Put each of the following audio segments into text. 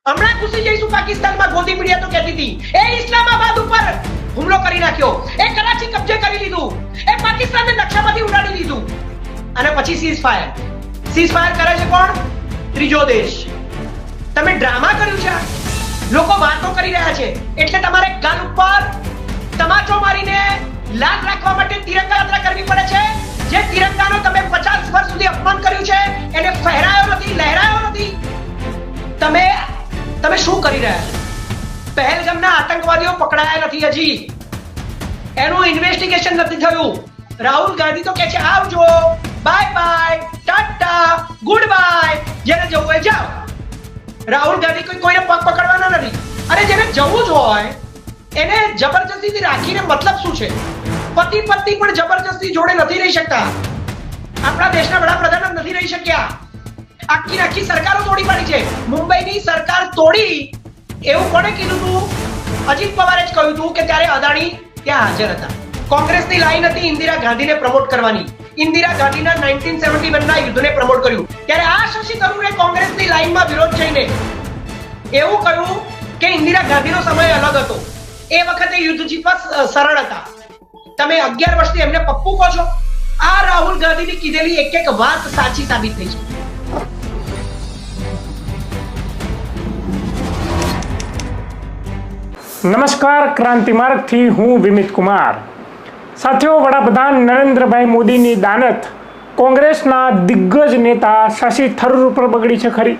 હમણાં ઘૂસી જઈશું પાકિસ્તાનમાં. ગોદી મીડિયા તો કહેતી હતી એ ઇસ્લામાબાદ ઉપર હુમલો કરી નાખ્યો, એ કરાચી કબજે કરી લીધું, એ પાકિસ્તાનને નકશામાંથી ઉડાડી દીધું. અને પછી સીઝફાયર કરે છે કોણ? ત્રીજો દેશ. તમે ડ્રામા કર્યું છે. લોકો વાતો કરી રહ્યા છે એટલે તમારે ગાલ ઉપર તમાચો મારીને લાલ રાખવા માટે તિરંગા યાત્રા કરવી પડે છે. જે તિરંગાનો તમે 50 વર્ષ સુધી અપમાન કર્યું છે એને ફહેરાયો નથી, લહેરાયો નથી. તમે શું કરી રહ્યા છો? પહેલગામના આતંકવાદીઓ પકડાયા નથી હજી, એનું ઇન્વેસ્ટિગેશન નથી થયું. રાહુલ ગાંધી તો કહે છે આવજો, bye bye, Tata, good bye, જેને જવું હોય જાઓ. રાહુલ ગાંધી કોઈને પગ પકડવાના નથી. અરે જેને જવું જ હોય એને જબરજસ્તીથી રાખીને મતલબ શું છે? પતિ પત્ની પણ જબરજસ્તી જોડે નથી રહી શકતા. આપણા દેશના વડાપ્રધાન નથી રહી શક્યા. આખી સરકારો તોડી પાડી છે. મુંબઈની સરકાર તોડી એવું કોણે કીધું હતું? અજીત પવારે જ કહ્યું હતું કે ત્યારે અદાણી ત્યાં હાજર હતા. કોંગ્રેસની લાઈન હતી ઇન્દિરા ગાંધીને પ્રમોટ કરવાની. ઇન્દિરા ગાંધીના 1971 ના યુદ્ધને પ્રમોટ કર્યું. ત્યારે આ શશી થરૂરે કોંગ્રેસની લાઈનમાં વિરોધ જઈને એવું કહ્યું કે ઇન્દિરા ગાંધીનો સમય અલગ હતો, એ વખતે યુદ્ધ જીતવા સરળ હતા. તમે 11 વર્ષથી એમને પપ્પુ કહો છો. આ રાહુલ ગાંધીની કીધેલી એક વાત સાચી સાબિત થઈ છે. નમસ્કાર, ક્રાંતિ માર્ગથી હું વિમિત કુમાર. સાથીઓ, વડાપ્રધાન નરેન્દ્રભાઈ મોદીની દાનત કોંગ્રેસના દિગ્ગજ નેતા શશી થરૂર ઉપર બગડી છે ખરી?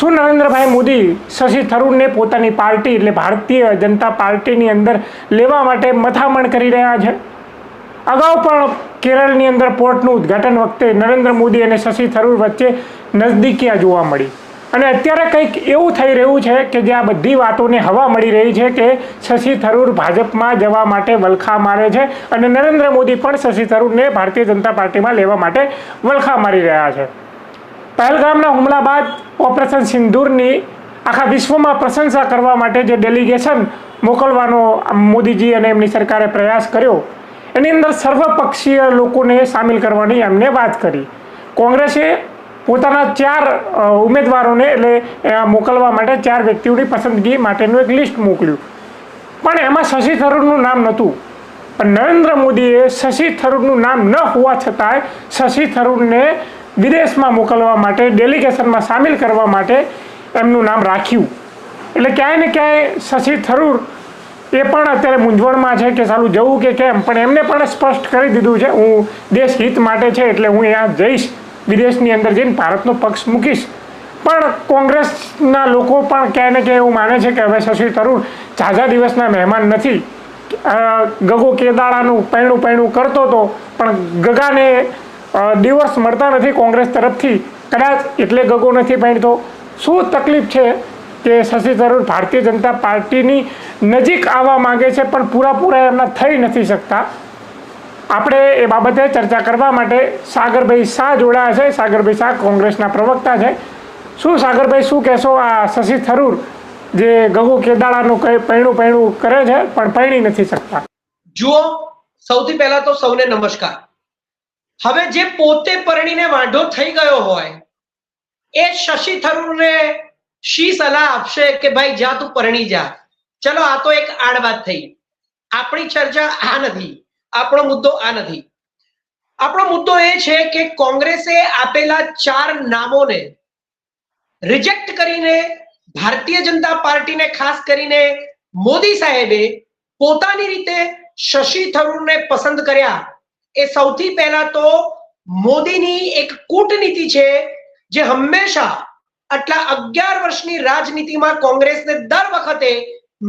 શું નરેન્દ્રભાઈ મોદી શશી થરૂરને પોતાની પાર્ટી એટલે ભારતીય જનતા પાર્ટીની અંદર લેવા માટે મથામણ કરી રહ્યા છે? અગાઉ પણ કેરળની અંદર પોર્ટનું ઉદ્ઘાટન વખતે નરેન્દ્ર મોદી અને શશી થરૂર વચ્ચે નજદીકીયા જોવા મળી. અને અત્યારે કંઈક એવું થઈ રહ્યું છે કે જે આ બધી વાતોને હવા મળી રહી છે કે શશી થરૂર ભાજપમાં જવા માટે વલખા મારે છે અને નરેન્દ્ર મોદી પણ શશી થરૂરને ભારતીય જનતા પાર્ટીમાં લેવા માટે વલખા મારી રહ્યા છે. પહેલગામના હુમલા બાદ ઓપરેશન સિંદૂરની આખા વિશ્વમાં પ્રશંસા કરવા માટે જે ડેલિગેશન મોકલવાનો મોદીજી અને એમની સરકારે પ્રયાસ કર્યો, એની અંદર સર્વપક્ષીય લોકોને સામેલ કરવાની એમને વાત કરી. કોંગ્રેસે પોતાના 4 ઉમેદવારોને એટલે મોકલવા માટે 4 વ્યક્તિઓની પસંદગી માટેનું એક લિસ્ટ મોકલ્યું, પણ એમાં શશી થરૂરનું નામ નહોતું. પણ નરેન્દ્ર મોદીએ શશી થરૂરનું નામ ન હોવા છતાંય શશી થરૂરને વિદેશમાં મોકલવા માટે, ડેલિગેશનમાં સામેલ કરવા માટે એમનું નામ રાખ્યું. એટલે ક્યાંય ને ક્યાંય શશી થરૂર એ પણ અત્યારે મૂંઝવણમાં છે કે સાલું જવું કે કેમ. પણ એમને પણ સ્પષ્ટ કરી દીધું છે હું દેશ હિત માટે છે એટલે હું અહીંયા જઈશ, વિદેશની અંદર જઈને ભારતનો પક્ષ મૂકીશ. પણ કોંગ્રેસના લોકો પણ ક્યાંય ને ક્યાંય એવું માને છે કે હવે શશી થરૂર ઝાઝા દિવસના મહેમાન નથી. ગગો કેદાળાનું પૈણું કરતો હતો પણ ગગાને દિવસ મળતા નથી કોંગ્રેસ તરફથી, કદાચ એટલે ગગો નથી પૈણતો. શું તકલીફ છે કે શશી થરૂર ભારતીય જનતા પાર્ટીની નજીક આવવા માંગે છે પણ પૂરા એમના થઈ નથી શકતા? આપણે એ બાબતે ચર્ચા કરવા માટે સાગરભાઈ શાહ જોડાયા છે. સાગરભાઈ શાહ કોંગ્રેસના પ્રવક્તા છે. શું સાગરભાઈ, શું કહેશો આ શશી થરૂર જે ગગો કેદાળાનું પૈણું કરે છે પણ પૈણી નથી શકતા? જુઓ, સૌથી પહેલા તો સૌને નમસ્કાર. હવે જે પોતે પરણીને વાંઢો થઈ ગયો હોય એ શશી થરૂરને શી સલાહ આપશે કે ભાઈ જા તું પરણી જા? ચલો, આ તો એક આડ વાત થઈ. આપણી ચર્ચા આ નથી, આપણો મુદ્દો આ નથી. આપણો મુદ્દો એ છે કે કોંગ્રેસે આપેલા 4 નામોને રિજેક્ટ કરીને ભારતીય જનતા પાર્ટીને, ખાસ કરીને મોદી સાહેબે પોતાની રીતે શશી થરૂરને પસંદ કર્યા. એ સૌથી પહેલા તો મોદીની એક કૂટનીતિ છે જે હંમેશા આટલા 11 વર્ષની રાજનીતિમાં કોંગ્રેસને દર વખતે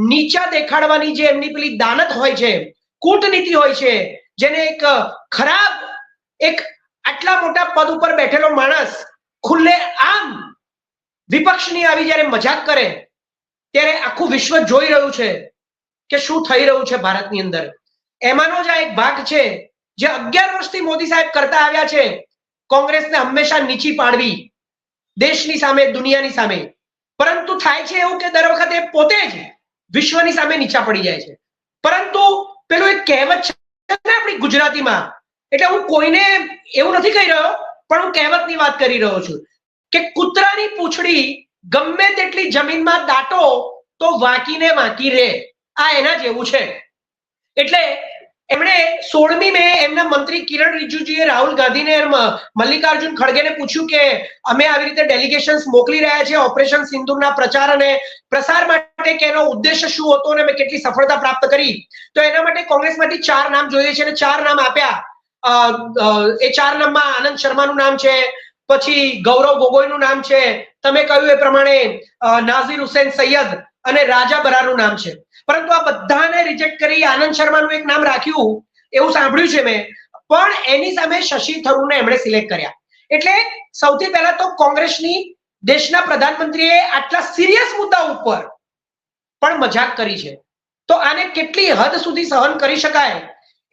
નીચા દેખાડવાની જે એમની પેલી દાનત હોય છે, કૂટનીતિ હોય છે, જેને એક ખરાબ, એક આટલા મોટા પદ ઉપર બેઠેલો માણસ ખુલ્લે આમ વિપક્ષની આવી જ્યારે મજાક કરે ત્યારે આખું વિશ્વ જોઈ રહ્યું છે કે શું થઈ રહ્યું છે ભારતની અંદર. એમાંનો જ આ એક ભાગ છે જે 11 વર્ષથી મોદી સાહેબ કરતા આવ્યા છે, કોંગ્રેસને હંમેશા નીચી પાડવી દેશની સામે, દુનિયાની સામે. પરંતુ થાય છે એવું કે દર વખતે પોતે જ વિશ્વની સામે નીચા પડી જાય છે. પરંતુ પેલું એક કહેવત છે ને આપણી ગુજરાતીમાં, એટલે હું કોઈને એવું નથી કહી રહ્યો પણ હું કહેવતની વાત કરી રહ્યો છું કે કૂતરાની પૂંછડી ગમે તેટલી જમીનમાં દાટો તો વાંકીને વાંકી રે, આ એના જેવું છે. એટલે એમણે 16મી મે એમના મંત્રી કિરણ રિજિજુએ રાહુલ ગાંધીને મલ્લિકાર્જુન ખડગેને પૂછ્યું કે અમે આવી રીતે ડેલિગેશન્સ મોકલી રહ્યા છે ઓપરેશન સિંદૂરના પ્રચાર અને પ્રસાર માટે, કે એનો ઉદ્દેશ્ય શું હતો અને અમે કેટલી સફળતા પ્રાપ્ત કરી. તો એના માટે કોંગ્રેસમાંથી 4 નામ જોઈએ છે અને 4 નામ આપ્યા. એ 4 નામમાં આનંદ શર્માનું નામ છે, પછી ગૌરવ ગોગોઈનું નામ છે, તમે કહ્યું એ પ્રમાણે નાઝીર હુસૈન સૈયદ અને રાજા બરારનું નામ છે. પરંતુ આ બધાને રિજેક્ટ કરી આનંદ શર્માનું એક નામ રાખ્યું એવું સાંભળ્યું છે મેં, પણ એની સામે શશી થરૂરને એમણે સિલેક્ટ કર્યા. એટલે સૌથી પહેલા તો કોંગ્રેસની દેશના પ્રધાનમંત્રીએ આટલા સિરિયસ મુદ્દા ઉપર પણ મજાક કરી છે, તો આને કેટલી હદ સુધી સહન કરી શકાય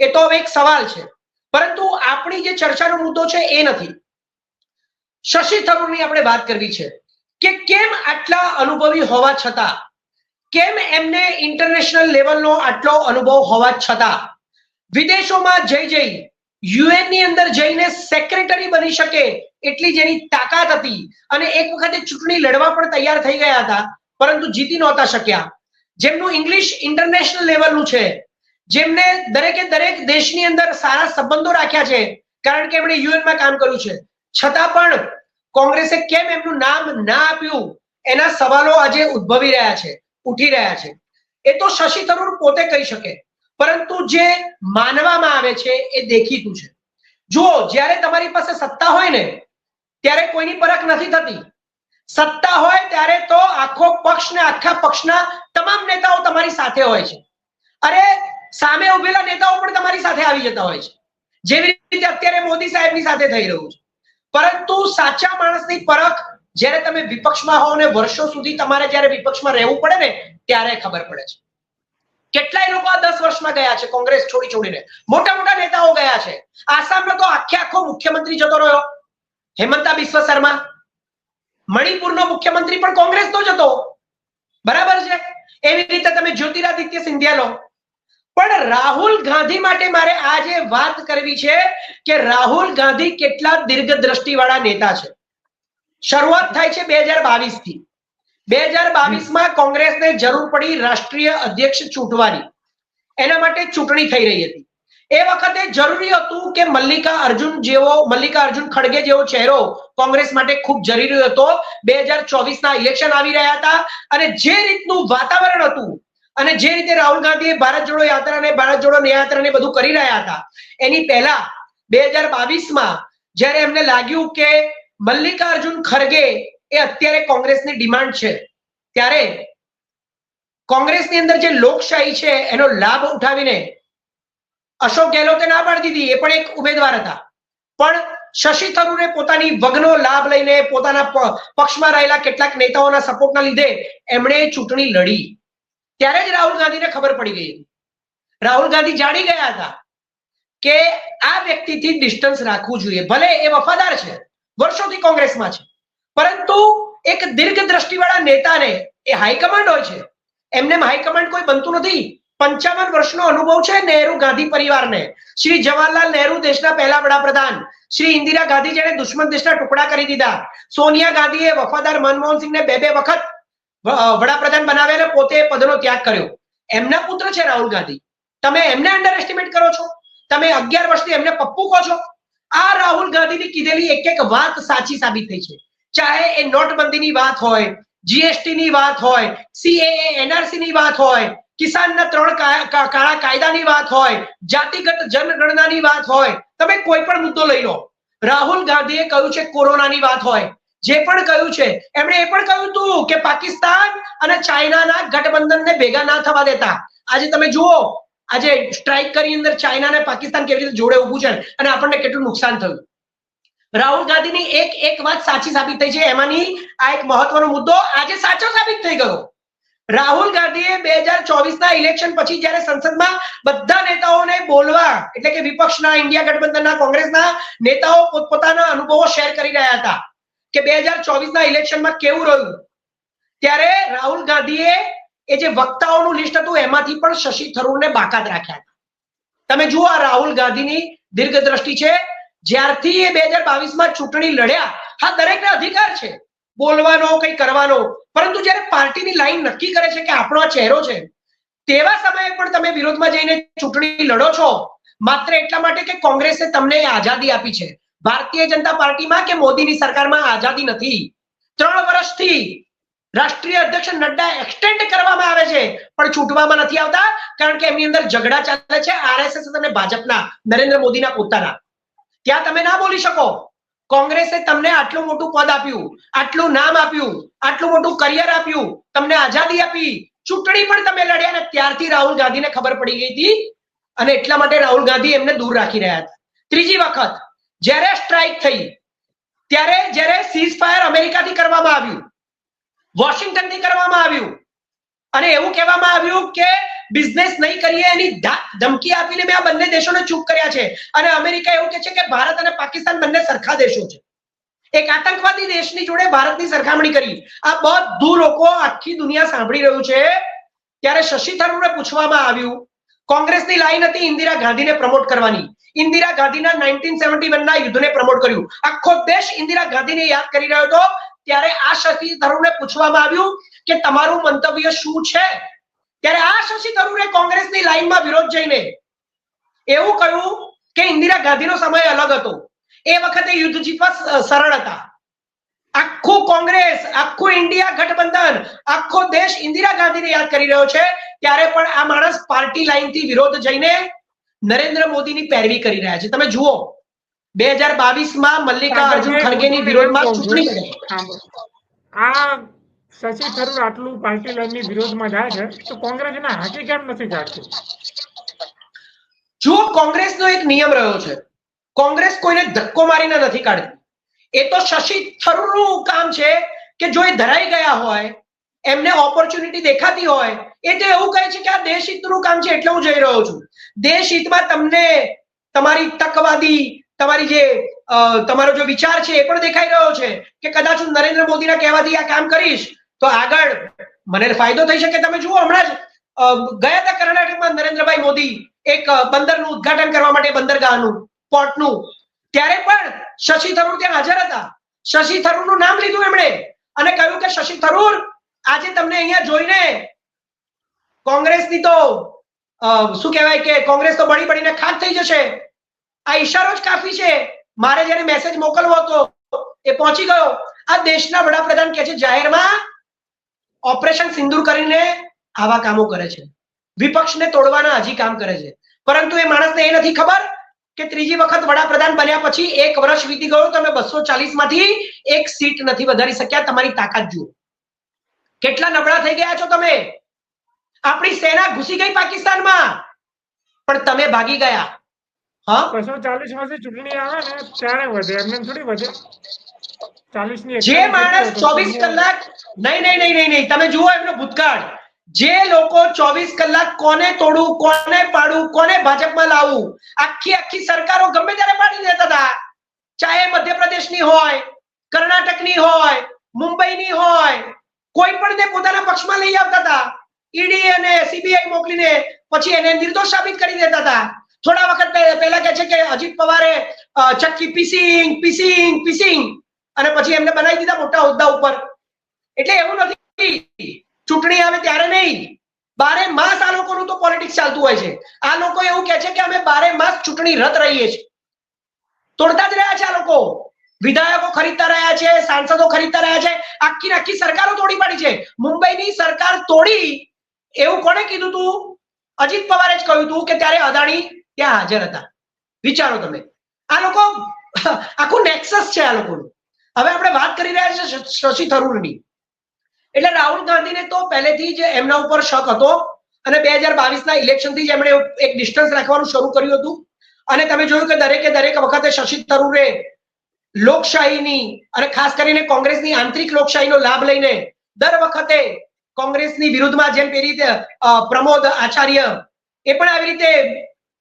એ તો હવે એક સવાલ છે. પરંતુ આપણી જે ચર્ચાનો મુદ્દો છે એ નથી. શશી થરૂરની આપણે વાત કરવી છે કે કેમ આટલા અનુભવી હોવા છતાં, કેમ એમને ઇન્ટરનેશનલ લેવલનો આટલો અનુભવ હોવા છતાં વિદેશોમાં જઈ યુએન ની અંદર જઈને સેક્રેટરી બની શકે એટલી જેની તાકાત હતી અને એક વખતે ચૂંટણી લડવા પણ તૈયાર થઈ ગયા હતા, પરંતુ જીતી નહોતા શક્યા, જેમનું ઇંગ્લિશ ઇન્ટરનેશનલ લેવલનું છે, જેમને દરેકે દરેક દેશની અંદર સારા સંબંધો રાખ્યા છે કારણ કે એમણે યુએનમાં કામ કર્યું છે, છતાં પણ કોંગ્રેસે કેમ એમનું નામ ના આપ્યું એના સવાલો આજે ઉદ્ભવી રહ્યા છે, ઉઠી રહ્યા છે. એ તો શશી થરૂર પોતે કહી શકે, પરંતુ જે માનવામાં આવે છે એ દેખીતું છે. જુઓ, જ્યારે તમારી પાસે સત્તા હોય ને ત્યારે કોઈની પરખ નથી થતી. સત્તા હોય ત્યારે તો આખો પક્ષ ને આખા પક્ષના તમામ નેતાઓ તમારી સાથે હોય છે. અરે સામે ઉભેલા નેતાઓ પણ તમારી સાથે આવી જતા હોય છે, જેવી રીતે અત્યારે મોદી સાહેબની સાથે થઈ રહ્યું છે. પરંતુ સાચા માણસની પરખ જ્યારે તમે વિપક્ષમાં હો ને વર્ષો સુધી તમારે જ્યારે વિપક્ષમાં રહેવું પડે ને ત્યારે ખબર પડે છે. કેટલાય લોકો આ 10 વર્ષમાં ગયા છે કોંગ્રેસ છોડીને, મોટા મોટા નેતાઓ ગયા છે. આસામનો તો આખો મુખ્યમંત્રી જતો રહ્યો, હેમંતા બિસ્વ શર્મા. મણિપુરનો મુખ્યમંત્રી પણ કોંગ્રેસનો જ હતો, બરાબર છે. એવી રીતે તમે જ્યોતિરાદિત્ય સિંધિયા લો. પણ રાહુલ ગાંધી માટે મારે આજે વાત કરવી છે કે રાહુલ ગાંધી કેટલા દીર્ઘદ્રષ્ટિવાળા નેતા છે. શરૂઆત થાય છે 2022 થી. 2022માં કોંગ્રેસને જરૂર પડી રાષ્ટ્રીય અધ્યક્ષ ચૂંટવાની, એના માટે ચૂંટણી થઈ રહી હતી. એ વખતે જરૂરી હતું કે મલ્લિકાર્જુન ખડગે જેવો ચહેરો કોંગ્રેસ માટે ખૂબ જરૂરી હતો. 2024ના ઇલેક્શન આવી રહ્યા હતા અને જે રીતનું વાતાવરણ હતું અને જે રીતે રાહુલ ગાંધીએ ભારત જોડો યાત્રા અને ભારત જોડો યાત્રાને બધું કરી રહ્યા હતા, એની પહેલા 2022માં જ્યારે એમને લાગ્યું કે મલ્લિકાર્જુન ખડગે એ અત્યારે કોંગ્રેસની ડિમાન્ડ છે, ત્યારે કોંગ્રેસની અંદર જે લોકશાહી છે એનો લાભ ઉઠાવીને અશોક ગેહલોતે ના પાડી દીધી, એ પણ એક ઉમેદવાર હતા, પણ શશી થરૂરે પોતાની વગનો લાભ લઈને પોતાના પક્ષમાં રહેલા કેટલાક નેતાઓના સપોર્ટના લીધે એમણે ચૂંટણી લડી. ત્યારે જ રાહુલ ગાંધીને ખબર પડી ગઈ હતી. રાહુલ ગાંધી જાણી ગયા હતા કે આ વ્યક્તિથી ડિસ્ટન્સ રાખવું જોઈએ. ભલે એ વફાદાર છે, વર્ષોથી કોંગ્રેસમાં છે, પરંતુ એક દીર્ઘ દ્રષ્ટિવાળા નેતાને એ હાઈકમાન્ડ હોય છે, એમને હાઈકમાન્ડ કોઈ બનતું નથી. 55 વર્ષનો અનુભવ છે નહેરુ ગાંધી પરિવારને. શ્રી જવાહરલાલ નહેરુ દેશના પહેલા વડાપ્રધાન, શ્રી ઇન્દિરા ગાંધી જેને દુશ્મન દેશના ટુકડા કરી દીધા, સોનિયા ગાંધીએ વફાદાર મનમોહન સિંહને 2 વખત વડાપ્રધાન બનાવ્યા અને પોતે પદનો ત્યાગ કર્યો. એમના પુત્ર છે રાહુલ ગાંધી. તમે એમને અંડર એસ્ટિમેટ કરો છો? તમે 11 વર્ષથી એમને પપ્પુ કહો છો? આ રાહુલ ગાંધીની કીધેલી એક વાત સાચી સાબિત થઈ છે. ચાહે એ નોટબંધીની વાત હોય, જીએસટી ની વાત હોય, સીએએ એનઆરસી ની વાત હોય, કિસાનના 3 કાળા કાયદાની વાત હોય, જાતિગત જનગણનાની વાત હોય, તમે કોઈ પણ મુદ્દો લઈ લો. રાહુલ ગાંધીએ કહ્યું છે કોરોનાની વાત હોય, જે પણ કહ્યું છે એમણે એ પણ કહ્યું હતું કે પાકિસ્તાન અને ચાઇનાના ગઠબંધનને ભેગા ના થવા દેતા. આજે તમે જુઓ, આજે સ્ટ્રાઇક કરી અંદર ચાઇના અને પાકિસ્તાન કેવી રીતે જોડે ઊભું છે અને આપણને કેટલું નુકસાન થયું. રાહુલ ગાંધીની એક વાત સાચી સાબિત થઈ છે, એમાંની આ એક મહત્વનો મુદ્દો આજે સાચો સાબિત થઈ ગયો. રાહુલ ગાંધીએ 2024ના ઇલેક્શન પછી જ્યારે સંસદમાં બધા નેતાઓને બોલવા, એટલે કે વિપક્ષના, ઇન્ડિયા ગઠબંધનના, કોંગ્રેસના નેતાઓ પોતપોતાના અનુભવો શેર કરી રહ્યા હતા કે 2024ના ઇલેક્શનમાં કેવું રહ્યું, ત્યારે રાહુલ ગાંધીએ એ જે વક્તાઓનું લિસ્ટ હતું એમાંથી પણ શશી થરૂરને બાકાત રાખ્યા હતા. તમે જુઓ, આ રાહુલ ગાંધીની દીર્ઘદ્રષ્ટિ છે. જ્યારથી એ 2022માં ચૂંટણી લડ્યા, હા, દરેકને અધિકાર છે, બોલવાનો કંઈ કરવાનો, પરંતુ જ્યારે પાર્ટીની લાઈન નક્કી કરે છે કે આપણો આ ચહેરો છે, તેવા સમયે પણ તમે વિરોધમાં જઈને ચૂંટણી લડો છો માત્ર એટલા માટે કે કોંગ્રેસે તમને આઝાદી આપી છે. ભારતીય જનતા પાર્ટીમાં કે મોદીની સરકારમાં આઝાદી નથી. 3 વર્ષથી રાષ્ટ્રીય અધ્યક્ષ નડ્ડા એક્સટેન્ડ કરવામાં આવે છે પણ છૂટવામાં નથી આવતા, કારણ કે એમની અંદર ઝઘડા ચાલે છે આરએસએસ અને ભાજપના, નરેન્દ્ર મોદીના પોતાના. ત્યાં તમે ના બોલી શકો. કોંગ્રેસે તમને આટલું મોટું પદ આપ્યું, આટલું નામ આપ્યું, આટલું મોટું કરિયર આપ્યું, તમને આઝાદી આપી, ચૂંટણી પણ તમે લડ્યા, અને ત્યારથી રાહુલ ગાંધીને ખબર પડી ગઈ હતી અને એટલા માટે રાહુલ ગાંધી એમને દૂર રાખી રહ્યા હતા. ત્રીજી વખત જ્યારે સ્ટ્રાઇક થઈ ત્યારે જ્યારે સીઝ ફાયર અમેરિકાથી કરવામાં આવ્યું, વોશિંગ્ટનથી કરવામાં આવ્યું અને એવું કહેવામાં આવ્યું કે બિઝનેસ નહીં કરીએ એની ધમકી આપીને મેં આ બંને દેશોને ચૂપ કર્યા છે. અને અમેરિકા એવું કહે છે કે ભારત અને પાકિસ્તાન બંને સરખા દેશો છે. એક આતંકવાદી દેશની જોડે ભારતની સરખામણી કરી. આ બધું લોકો આખી દુનિયા સાંભળી રહ્યું છે. ત્યારે શશી થરૂરને પૂછવામાં આવ્યું, કોંગ્રેસની લાઈન હતી ઇન્દિરા ગાંધીને પ્રમોટ કરવાની. ઇન્દિરા ગાંધીના 1971 ના યુદ્ધને પ્રમોટ કર્યું. આખો દેશ ઇન્દિરા ગાંધીને યાદ કરી રહ્યો હતો. ત્યારે આ શશી થરૂરને પૂછવામાં આવ્યું કે તમારું મંતવ્ય શું છે? ત્યારે આ શશી થરૂરે કોંગ્રેસની લાઈનમાં વિરોધ જઈને એવું કહ્યું કે ઇન્દિરા ગાંધીનો સમય અલગ હતો, એ વખતે યુદ્ધ જીતવા સરળ હતા. આખું કોંગ્રેસ, આખું ઇન્ડિયા ગઠબંધન, આખો દેશ ઇન્દિરા ગાંધીને યાદ કરી રહ્યો છે. ત્યારે પણ આ માણસ પાર્ટી લાઈનથી વિરોધ જઈને નરેન્દ્ર મોદીની પેરવી કરી રહ્યા છે. તમે જુઓ 2022માં મલ્લિકાર્જુન ખડગેની વિરોધમાં ચૂંટણી લડી. આ શશી થરૂર આટલું પાર્ટી લાઈનની વિરોધમાં જાય છે તો કોંગ્રેસ એના હાકી કેમ નથી કાઢતી? જુઓ, કોંગ્રેસનો એક નિયમ રહ્યો છે, કોંગ્રેસ કોઈને ધક્કો મારીને નથી કાઢતી. એ તો શશી થરૂરનું કામ છે કે જો એ ધરાઈ ગયા હોય, એમને ઓપોર્ચ્યુનિટી દેખાતી હોય, એ તો એવું કહે છે કે આ દેશ હિતનું કામ છે એટલે હું જઈ રહ્યો છું. દેશ હિતમાં તમને તમારી તકવાદી, તમારી જે તમારો જે વિચાર છે એ પણ દેખાઈ રહ્યો છે કે કદાચ હું નરેન્દ્ર મોદીના કહેવાથી આ કામ કરીશ તો આગળ મને ફાયદો થઈ શકે. તમે જુઓ, હમણાં જ ગયા હતા કર્ણાટકમાં નરેન્દ્રભાઈ મોદી એક બંદરનું ઉદ્ઘાટન કરવા માટે, બંદરગાહનું, પોર્ટનું, ત્યારે પણ શશી થરૂર ત્યાં હાજર હતા. શશી થરૂરનું નામ લીધું એમણે અને કહ્યું કે શશી થરૂર, આજે તમને અહીંયા જોઈને કોંગ્રેસની તો શું કહેવાય કે કોંગ્રેસ તો બળી બળીને ખાક થઈ જશે. આ ઈશારો જ કાફી છે. મારે જ્યારે મેસેજ મોકલવો હતો એ પહોંચી ગયો. આ દેશના વડાપ્રધાન કહે છે જાહેરમાં ઓપરેશન સિંદૂર કરીને આવા કામો કરે છે, વિપક્ષને તોડવાના હજી કામ કરે છે. પરંતુ એ માણસને એ નથી ખબર કે ત્રીજી વખત વડાપ્રધાન બન્યા પછી 1 વર્ષ વીતી ગયું, તમે 240 માંથી 1 સીટ નથી વધારી શક્યા. તમારી તાકાત જુઓ, કેટલા નબળા થઈ ગયા છો તમે. આપણી સેના ઘૂસી ગઈ પાકિસ્તાનમાં પણ તમે ભાગી ગયા. હા, 240 માંથી ચૂંટણી આવે ને ત્યારે વધે, એમને થોડી વધે. 40 ની જે માણસ 24 કલાક નહીં, તમે જુઓ એમનો ભૂતકાળ. જે લોકો 24 કલાક કોને તોડવું, કોને પાડવું, કોને ભાજપમાં લાવવું, આખી સરકારો ગમે ત્યારે પાડી દેતા હતા. ચાહે મધ્યપ્રદેશની હોય, કર્ણાટકની હોય, મુંબઈની હોય, કોઈ પણ ને પોતાના પક્ષમાં લઈ આવતા હતા. ઈડી અને સીબીઆઈ મોકલીને પછી એને નિર્દોષ સાબિત કરી દેતા હતા. થોડા વખત પહેલા કહે છે કે અજીત પવારે ચક્કી પીસિંગ અને પછી એમને બનાવી દીધા મોટા હોદ્દા ઉપર. એટલે એવું નથી, ચૂંટણી આવે ત્યારે નહીં, 12 માસ આ લોકોનું તો પોલિટિક્સ ચાલતું હોય છે. આ લોકો એવું કહે છે કે અમે 12 માસ ચૂંટણી રદ રહીએ છીએ. તોડતા જ રહ્યા છે આ લોકો. વિધાયકો ખરીદતા રહ્યા છે, સાંસદો ખરીદતા રહ્યા છે, આખી સરકારો તોડી પાડી છે. મુંબઈની સરકાર તોડી એવું કોણે કીધું તું? અજીત પવારે જ કહ્યું હતું કે ત્યારે અદાણી ત્યાં હાજર હતા. વિચારો તમે, આ લોકો આખું નેક્સસ છે આ લોકોનું. હવે આપણે વાત કરી રહ્યા છે શશી થરૂરની. એટલે રાહુલ ગાંધીને તો પહેલેથી જ એમના ઉપર શક હતો અને 2022ના ઇલેક્શનથી જ એમણે એક ડિસ્ટન્સ રાખવાનું શરૂ કર્યું હતું. અને તમે જોયું કે દરેક વખતે શશી થરૂરે લોકશાહીની અને ખાસ કરીને કોંગ્રેસની આંતરિક લોકશાહીનો લાભ લઈને દર વખતે કોંગ્રેસની વિરુદ્ધમાં, જેમ પેલી રીતે પ્રમોદ આચાર્ય એ પણ આવી રીતે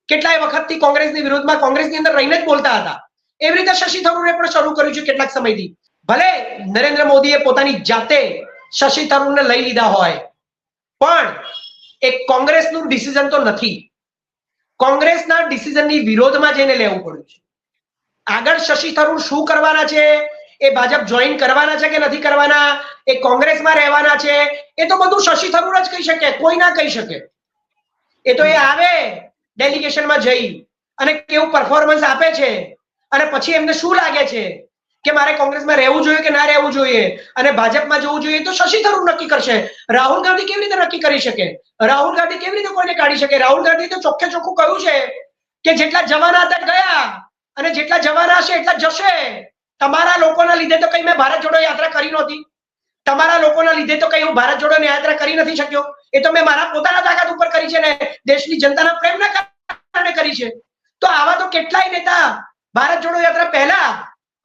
કેટલાય વખતથી કોંગ્રેસની વિરુદ્ધમાં કોંગ્રેસની અંદર રહીને જ બોલતા હતા. એવી રીતે શશી થરૂરે પણ શરૂ કર્યું છે કેટલાક સમયથી. ભલે નરેન્દ્ર મોદીએ પોતાની જાતે શશી થરૂરને લઈ લીધા હોય પણ એક કોંગ્રેસનું ડિસિઝન તો નથી. કોંગ્રેસના ડિસિઝનની વિરોધમાં જઈને લેવું પડ્યું છે. આગળ શશી થરૂર શું કરવાના છે એ ભાજપ જોઈન કરવાના છે કે નથી કરવાના, એ કોંગ્રેસમાં રહેવાના છે, એ તો બધું શશી થરૂર જ કહી શકે, કોઈ ના કહી શકે. એ તો એ આવે ડેલિગેશનમાં જઈ અને કેવું પરફોર્મન્સ આપે છે અને પછી એમને શું લાગે છે કે મારે કોંગ્રેસમાં રહેવું જોઈએ કે ના રહેવું જોઈએ અને ભાજપમાં જવું જોઈએ, તો શશી થરૂર નક્કી કરશે. રાહુલ ગાંધી કેવી રીતે નક્કી કરી શકે? રાહુલ ગાંધી કેવી રીતે કોઈને કાઢી શકે? રાહુલ ગાંધી તો ચોખ્ખે ચોખ્ખું કહ્યું છે કે જેટલા જવાના હતા ગયા અને જેટલા જવાના હશે એટલા જશે. તમારા લોકોના લીધે તો કઈ મેં ભારત જોડો યાત્રા કરી નહોતી, તમારા લોકોના લીધે તો કઈ હું ભારત જોડો યાત્રા કરી નથી શક્યો. એ તો મેં મારા પોતાના તાકાત ઉપર કરી છે ને દેશની જનતાના પ્રેમના કારણે કરી છે. તો આવા તો કેટલાય નેતા ભારત જોડો યાત્રા પહેલા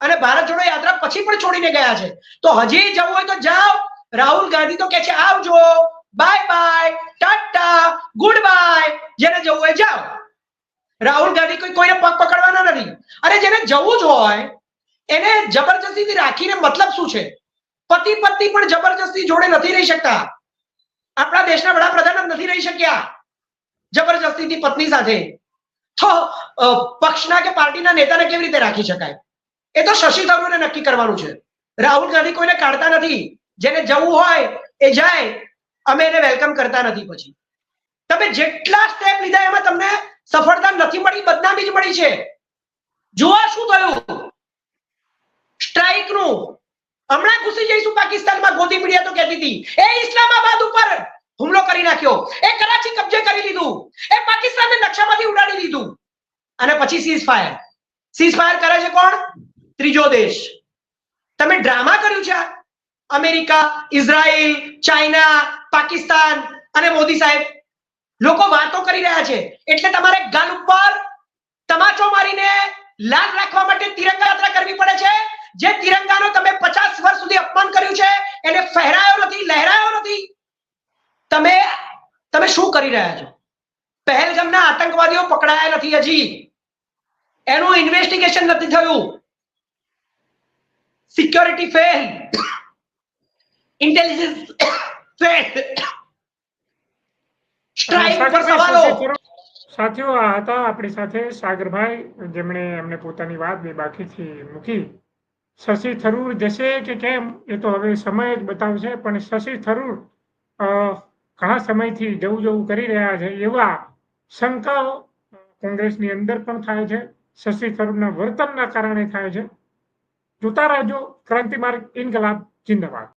અને ભારત જોડો યાત્રા પછી પણ છોડીને ગયા છે. તો હજી જવું હોય તો જાઓ. રાહુલ ગાંધી તો કે છે આવજો, bye bye, Tata, good bye, જેને જવું હોય જાઓ. રાહુલ ગાંધી કોઈને પગ પકડવાના નથી. અને જેને જવું જ હોય એને જબરજસ્તીથી રાખીને મતલબ શું છે? પતિ પત્ની પણ જબરજસ્તી જોડે નથી રહી શકતા. આપણા દેશના વડાપ્રધાન નથી રહી શક્યા જબરજસ્તીથી પત્ની સાથે. તો પક્ષના કે પાર્ટીના નેતાને કેવી રીતે રાખી શકાય? એ તો શશી થરૂરે નક્કી કરવાનું છે. રાહુલ ગાંધી કોઈને કાઢતા નથી. જેને જવું હોય એ જાય, અમે એને વેલકમ કરતા નથી. પછી તમે જેટલા સ્ટેપ લીધા એમાં તમને સફળતા નથી મળી, બદનામી જ મળી છે. જોવા શું થયું સ્ટ્રાઇક નું. હમણાં ઘૂસી જઈશું પાકિસ્તાનમાં. ગોદી મીડિયા તો કહેતી હતી એ ઇસ્લામાબાદ ઉપર હુમલો કરી નાખ્યો, એ કરાચી કબજે કરી લીધું, એ પાકિસ્તાનને નકશામાંથી ઉડાડી દીધું. અને પછી સીઝફાયર. સીઝફાયર કરે છે કોણ? ત્રીજો દેશ. તમે ડ્રામા કર્યું છે. અમેરિકા, ઇઝરાયલ, ચાઇના, પાકિસ્તાન અને મોદી સાહેબ લોકો વાતો કરી રહ્યા છે એટલે તમારે ગાલ ઉપર તમાચો મારીને લાલ રાખવા માટે તિરંગા યાત્રા કરવી પડે છે. જે તિરંગાનો તમે 50 વર્ષ સુધી અપમાન કર્યું છે એને ફહેરાયો નથી, લહેરાયો નથી. તમે શું કરી રહ્યા છો? પહેલગામના આતંકવાદીઓ પકડાયા નથી હજી, એનું ઇન્વેસ્ટિગેશન નથી થયું. Security fail, intelligence fail, strike પર સવાલો. સાથીઓ, આ હતા આપણી સાથે સાગરભાઈ, જેમણે એમને પોતાની વાત બાકીથી મૂકી. શશી થરૂર જશે કે કેમ એ તો હવે સમય જ બતાવશે, પણ શશી થરૂર ઘણા સમયથી જવું કરી રહ્યા છે એવા શંકાઓ કોંગ્રેસની અંદર પણ થાય છે. શશી થરૂરના વર્તનના કારણે થાય છે. જોતા રહેજો ક્રાંતિ માર્ગ ઇન્કલાબ જિંદાબાદ.